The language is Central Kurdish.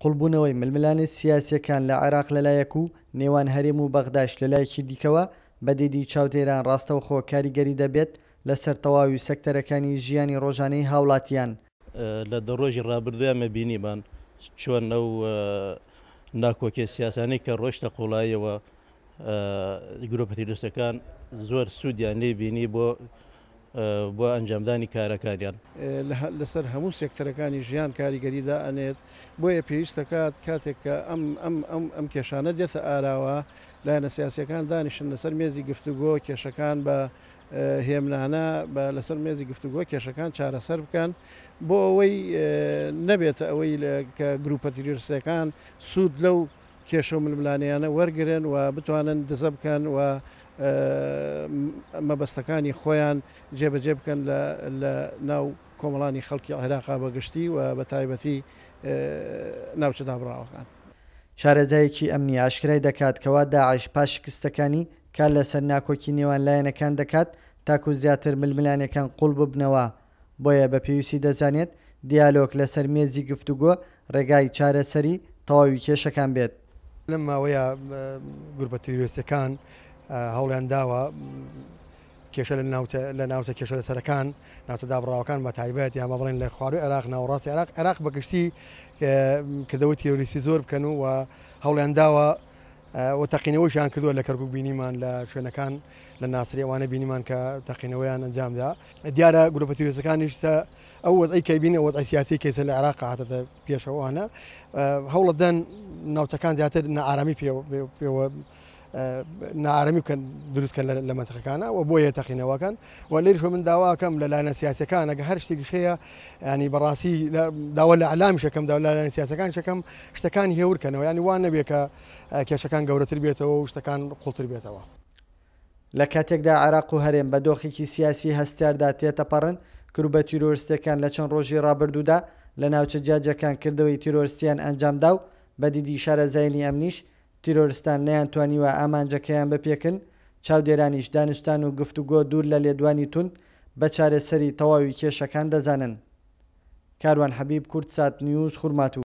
قوڵبوونەوەی ململانی سیاسیەکان لە عێراق لەلایەک و نێوان هەرێم و بەغداش لەلایەکی دیکەوە بەدیدی چاودێران ڕاستەوخۆ کاریگەری دەبێت لەسەر تەواوی سەکتەرەکانی ژیانی ڕۆژانەی هاوڵاتیان. لە دەڕۆژی ڕابردوویمە بینیمان چۆن ئەو ناکۆکێ سیاسانەی کە ڕۆیشتە قوڵاییەوە گرۆپە تیرۆریستەکان زۆر سوودیان لێ بینی بۆ ئەنجامدانی کارەکانیان لەسەر هەموو سێکتەرەکانی ژیان کاریگەریدا ئەنێت. بۆیە پێویستە کات کاتێک کە ئەم کێشانە دێتە ئاراوە لایەنە سیاسیەکان دانیشن لەسەر مێزی گفتوگۆ کێشەکان بە هێمنانە لەسەر مێزی گفتوگۆ کێشەکان چارەسەر بکەن بۆ ئەوەی نەبێتە ئەوەی کە گروپە تیرۆریستەکان سوود لەو کێشە و ململانیانە وەرگرن و بتوانن دزە بکەن و مەبەستەکانی خۆیان جێبەجێ بکەن لە ناو کۆمەڵانی خەڵکی عێراقا بەگشتی و بە تایبەتی ناوچە دابڕاوەکان. شارەزایەکی ئەمنی ئاشکرای دەکات کەوا داعش پاش شکستەکانی کار لەسەر ناکۆکی نێوان لایەنەکان دەکات تاکو زیاتر ململانەکان قوڵ ببنەوە. بۆیە بە پێویستی دەزانێت دیالۆگ لەسەر مێزی گفتوگۆ ڕێگای چارەسەری تەواوی کێشەکان بێت. لەم ماوەیە گروپە تیرۆریستەکان هەوڵیان داوە کێشە لە ناوچە کێشە لەسەرەکان ناوچە دابڕاوەکان بە تایبەت یان بە بڵێن لە خواروی عێراق ناوەڕاستی عێراق بەگشتی کردەوەی تیرۆریستی زۆر بکەن و هەوڵیان داوە و تەقینەوەیشیان کردووە لە کەرکووک بینیمان لە شوێنەکان لە ناسری ئەوانە بینیمان کە تەقینەوەیان ئەنجامدا. دیارە گروپە تیرۆریستەکانیش ئەو وەزعی کە بینی وەزعی سیاسی کەیسە لە عێراق هاتەتە پێشەوەوانە هەوڵە دەن ناوچەکان زیاتر نائارامی پێوە نائارامی بکەن دروستکەن لە مەنتەقەکانە و بۆیە تەقینەوەکان و لێرش من داواکەم لە لایەنە سیاسیەکان ئەگە هەر شتێکیش هەیە ینی بەڕاستی داوا لە عەلامی شەکەم لە لایەنە سیاسەکان شەکەم شتەکانی هێورکەنەوە ینی وان نەبێت کە کێشەکان گەورەتر بێتەوە و شتەکان قوڵتر بێتەوە. لە کاتێکدا عێراق و هەرێم بە دۆخێکی سیاسی هەستیاردا تێتەپەڕن گروپە تیرۆریستەکان لە چەند ڕۆژی ڕابردوودا لە ناوچە جاجەکان کردەوەی تیرۆریستیان ئەنجامدا و بەدیدی شارەزایانی ئەمنیش تیرۆریستان نەیانتوانیوە ئامانجەکەیان بپێکن چاودێرانیش دانوستان و گفتوگۆ دوور لە لێدوانی تون بە چارەسەری تەواوی کێشەکان دەزانن. کاروان حەبیب، کورتسات نیوز، خورماتوو.